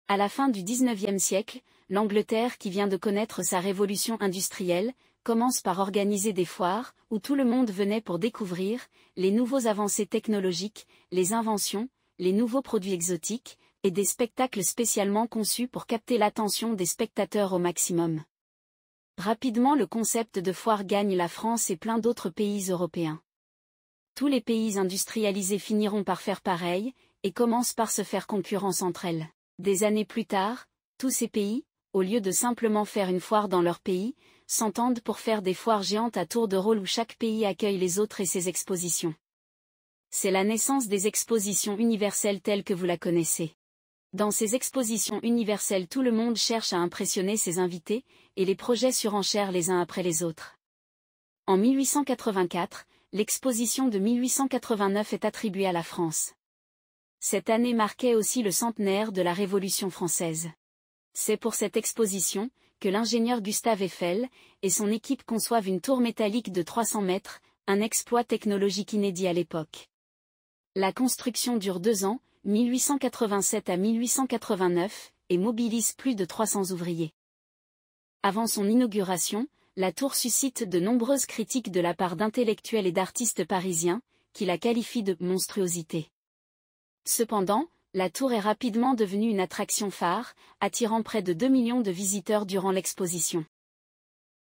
À la fin du XIXe siècle, l'Angleterre, qui vient de connaître sa révolution industrielle, commence par organiser des foires, où tout le monde venait pour découvrir les nouveaux avancées technologiques, les inventions, les nouveaux produits exotiques, et des spectacles spécialement conçus pour capter l'attention des spectateurs au maximum. Rapidement, le concept de foire gagne la France et plein d'autres pays européens. Tous les pays industrialisés finiront par faire pareil, et commencent par se faire concurrence entre elles. Des années plus tard, tous ces pays, au lieu de simplement faire une foire dans leur pays, s'entendent pour faire des foires géantes à tour de rôle où chaque pays accueille les autres et ses expositions. C'est la naissance des expositions universelles telles que vous la connaissez. Dans ces expositions universelles, tout le monde cherche à impressionner ses invités, et les projets surenchèrent les uns après les autres. En 1884, l'exposition de 1889 est attribuée à la France. Cette année marquait aussi le centenaire de la Révolution française. C'est pour cette exposition que l'ingénieur Gustave Eiffel et son équipe conçoivent une tour métallique de 300 mètres, un exploit technologique inédit à l'époque. La construction dure 2 ans, 1887 à 1889, et mobilise plus de 300 ouvriers. Avant son inauguration, la tour suscite de nombreuses critiques de la part d'intellectuels et d'artistes parisiens, qui la qualifient de monstruosité. Cependant, la tour est rapidement devenue une attraction phare, attirant près de 2 millions de visiteurs durant l'exposition.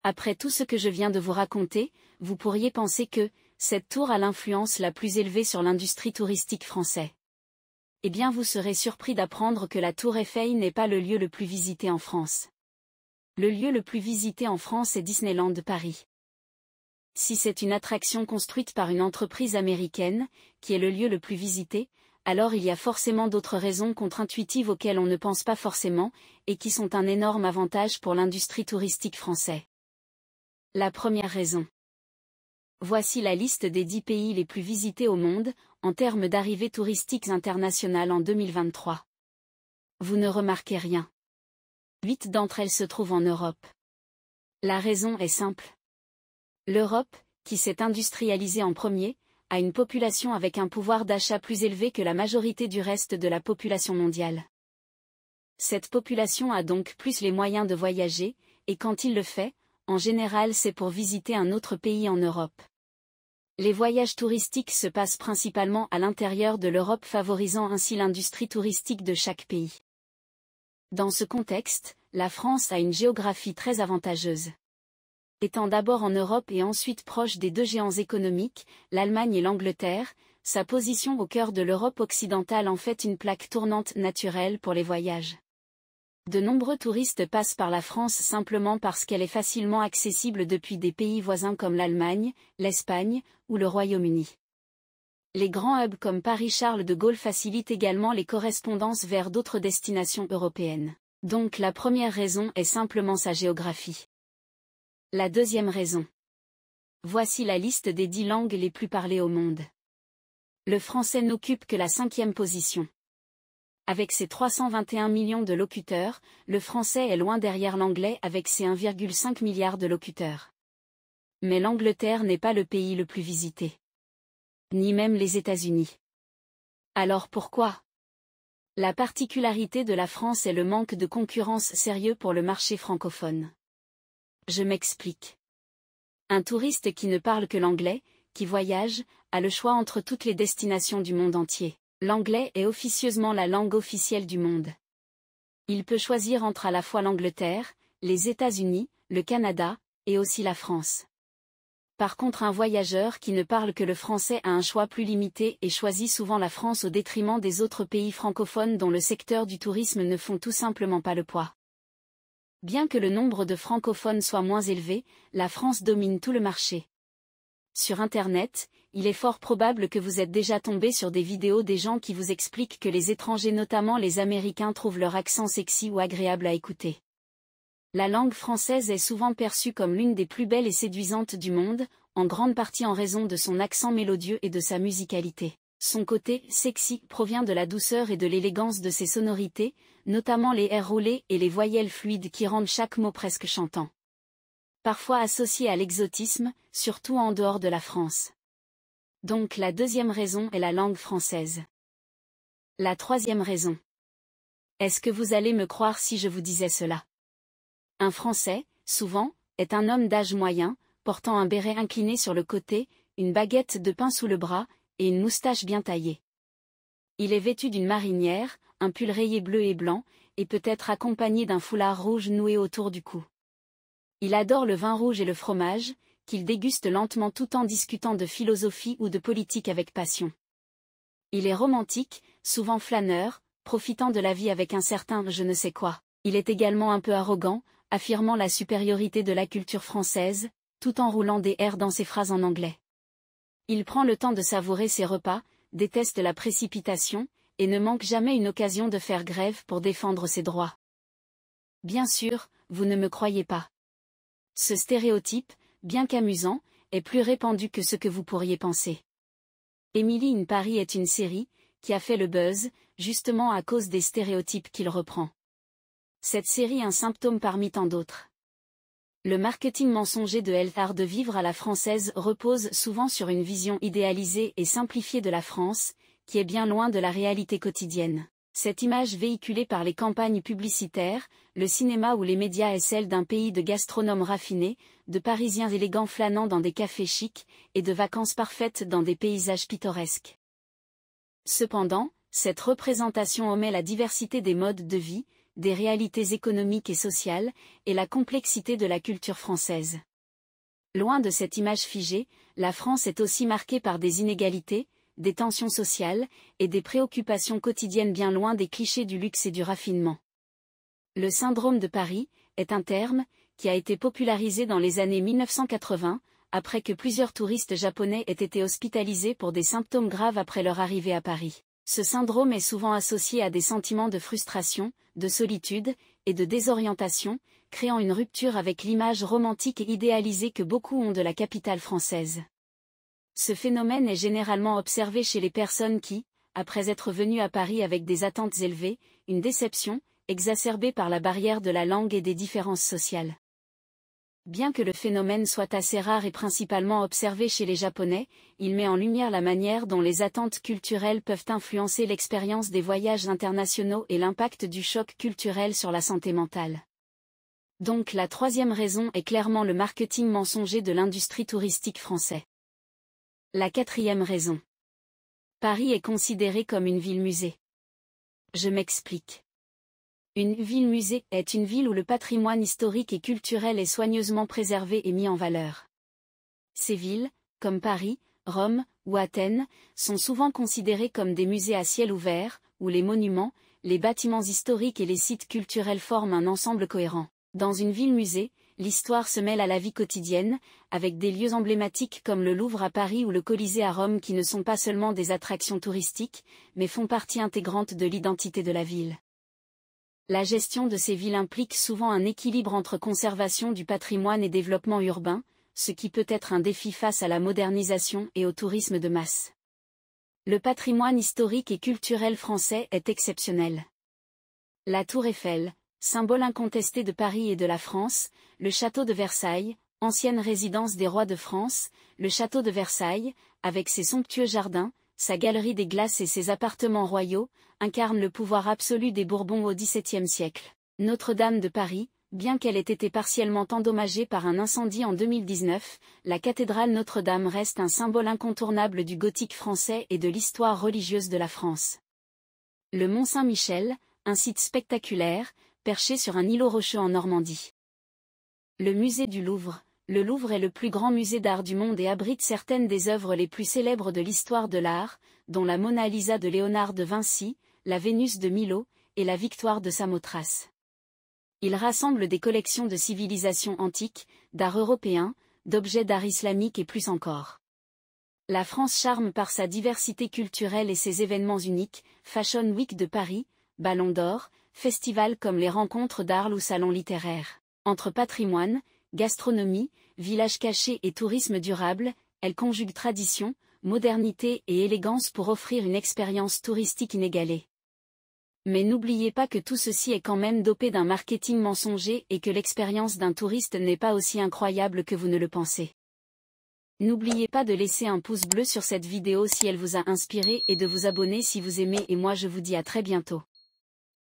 Après tout ce que je viens de vous raconter, vous pourriez penser que cette tour a l'influence la plus élevée sur l'industrie touristique française. Eh bien, vous serez surpris d'apprendre que la Tour Eiffel n'est pas le lieu le plus visité en France. Le lieu le plus visité en France est Disneyland Paris. Si c'est une attraction construite par une entreprise américaine, qui est le lieu le plus visité, alors il y a forcément d'autres raisons contre-intuitives auxquelles on ne pense pas forcément, et qui sont un énorme avantage pour l'industrie touristique française. La première raison. Voici la liste des 10 pays les plus visités au monde, en termes d'arrivées touristiques internationales en 2023. Vous ne remarquez rien. 8 d'entre elles se trouvent en Europe. La raison est simple. L'Europe, qui s'est industrialisée en premier, a une population avec un pouvoir d'achat plus élevé que la majorité du reste de la population mondiale. Cette population a donc plus les moyens de voyager, et quand il le fait, en général c'est pour visiter un autre pays en Europe. Les voyages touristiques se passent principalement à l'intérieur de l'Europe, favorisant ainsi l'industrie touristique de chaque pays. Dans ce contexte, la France a une géographie très avantageuse. Étant d'abord en Europe et ensuite proche des 2 géants économiques, l'Allemagne et l'Angleterre, sa position au cœur de l'Europe occidentale en fait une plaque tournante naturelle pour les voyages. De nombreux touristes passent par la France simplement parce qu'elle est facilement accessible depuis des pays voisins comme l'Allemagne, l'Espagne ou le Royaume-Uni. Les grands hubs comme Paris-Charles de Gaulle facilitent également les correspondances vers d'autres destinations européennes. Donc la première raison est simplement sa géographie. La deuxième raison. Voici la liste des 10 langues les plus parlées au monde. Le français n'occupe que la 5e position. Avec ses 321 millions de locuteurs, le français est loin derrière l'anglais avec ses 1,5 milliard de locuteurs. Mais l'Angleterre n'est pas le pays le plus visité. Ni même les États-Unis. Alors pourquoi ? La particularité de la France est le manque de concurrence sérieux pour le marché francophone. Je m'explique. Un touriste qui ne parle que l'anglais, qui voyage, a le choix entre toutes les destinations du monde entier. L'anglais est officieusement la langue officielle du monde. Il peut choisir entre à la fois l'Angleterre, les États-Unis, le Canada, et aussi la France. Par contre, un voyageur qui ne parle que le français a un choix plus limité et choisit souvent la France au détriment des autres pays francophones dont le secteur du tourisme ne font tout simplement pas le poids. Bien que le nombre de francophones soit moins élevé, la France domine tout le marché. Sur Internet, il est fort probable que vous êtes déjà tombé sur des vidéos des gens qui vous expliquent que les étrangers, notamment les Américains, trouvent leur accent sexy ou agréable à écouter. La langue française est souvent perçue comme l'une des plus belles et séduisantes du monde, en grande partie en raison de son accent mélodieux et de sa musicalité. Son côté « sexy » provient de la douceur et de l'élégance de ses sonorités, notamment les airs roulés et les voyelles fluides qui rendent chaque mot presque chantant. Parfois associé à l'exotisme, surtout en dehors de la France. Donc la deuxième raison est la langue française. La troisième raison. Est-ce que vous allez me croire si je vous disais cela? Un Français, souvent, est un homme d'âge moyen, portant un béret incliné sur le côté, une baguette de pain sous le bras, et une moustache bien taillée. Il est vêtu d'une marinière, un pull rayé bleu et blanc, et peut-être accompagné d'un foulard rouge noué autour du cou. Il adore le vin rouge et le fromage, qu'il déguste lentement tout en discutant de philosophie ou de politique avec passion. Il est romantique, souvent flâneur, profitant de la vie avec un certain je ne sais quoi. Il est également un peu arrogant, affirmant la supériorité de la culture française, tout en roulant des airs dans ses phrases en anglais. Il prend le temps de savourer ses repas, déteste la précipitation, et ne manque jamais une occasion de faire grève pour défendre ses droits. Bien sûr, vous ne me croyez pas. Ce stéréotype, bien qu'amusant, est plus répandu que ce que vous pourriez penser. Emily in Paris est une série, qui a fait le buzz, justement à cause des stéréotypes qu'il reprend. Cette série un symptôme parmi tant d'autres. Le marketing mensonger de l'art de vivre à la française repose souvent sur une vision idéalisée et simplifiée de la France, qui est bien loin de la réalité quotidienne. Cette image véhiculée par les campagnes publicitaires, le cinéma ou les médias est celle d'un pays de gastronomes raffinés, de Parisiens élégants flânant dans des cafés chics, et de vacances parfaites dans des paysages pittoresques. Cependant, cette représentation omet la diversité des modes de vie, des réalités économiques et sociales, et la complexité de la culture française. Loin de cette image figée, la France est aussi marquée par des inégalités, des tensions sociales, et des préoccupations quotidiennes bien loin des clichés du luxe et du raffinement. Le syndrome de Paris est un terme qui a été popularisé dans les années 1980, après que plusieurs touristes japonais aient été hospitalisés pour des symptômes graves après leur arrivée à Paris. Ce syndrome est souvent associé à des sentiments de frustration, de solitude, et de désorientation, créant une rupture avec l'image romantique et idéalisée que beaucoup ont de la capitale française. Ce phénomène est généralement observé chez les personnes qui, après être venues à Paris avec des attentes élevées, une déception, exacerbée par la barrière de la langue et des différences sociales. Bien que le phénomène soit assez rare et principalement observé chez les Japonais, il met en lumière la manière dont les attentes culturelles peuvent influencer l'expérience des voyages internationaux et l'impact du choc culturel sur la santé mentale. Donc la troisième raison est clairement le marketing mensonger de l'industrie touristique française. La quatrième raison. Paris est considéré comme une ville-musée. Je m'explique. Une ville-musée est une ville où le patrimoine historique et culturel est soigneusement préservé et mis en valeur. Ces villes, comme Paris, Rome ou Athènes, sont souvent considérées comme des musées à ciel ouvert, où les monuments, les bâtiments historiques et les sites culturels forment un ensemble cohérent. Dans une ville-musée, l'histoire se mêle à la vie quotidienne, avec des lieux emblématiques comme le Louvre à Paris ou le Colisée à Rome qui ne sont pas seulement des attractions touristiques, mais font partie intégrante de l'identité de la ville. La gestion de ces villes implique souvent un équilibre entre conservation du patrimoine et développement urbain, ce qui peut être un défi face à la modernisation et au tourisme de masse. Le patrimoine historique et culturel français est exceptionnel. La Tour Eiffel, symbole incontesté de Paris et de la France, le château de Versailles, ancienne résidence des rois de France, le château de Versailles, avec ses somptueux jardins, sa galerie des glaces et ses appartements royaux, incarne le pouvoir absolu des Bourbons au XVIIe siècle. Notre-Dame de Paris, bien qu'elle ait été partiellement endommagée par un incendie en 2019, la cathédrale Notre-Dame reste un symbole incontournable du gothique français et de l'histoire religieuse de la France. Le Mont Saint-Michel, un site spectaculaire, perché sur un îlot rocheux en Normandie. Le musée du Louvre. Le Louvre est le plus grand musée d'art du monde et abrite certaines des œuvres les plus célèbres de l'histoire de l'art, dont la Mona Lisa de Léonard de Vinci, la Vénus de Milo, et la Victoire de Samothrace. Il rassemble des collections de civilisations antiques, d'art européen, d'objets d'art islamique et plus encore. La France charme par sa diversité culturelle et ses événements uniques, Fashion Week de Paris, Ballon d'Or, festivals comme les Rencontres d'Arles ou salons littéraires. Entre patrimoine, gastronomie, village caché et tourisme durable, elle conjugue tradition, modernité et élégance pour offrir une expérience touristique inégalée. Mais n'oubliez pas que tout ceci est quand même dopé d'un marketing mensonger et que l'expérience d'un touriste n'est pas aussi incroyable que vous ne le pensez. N'oubliez pas de laisser un pouce bleu sur cette vidéo si elle vous a inspiré et de vous abonner si vous aimez et moi je vous dis à très bientôt.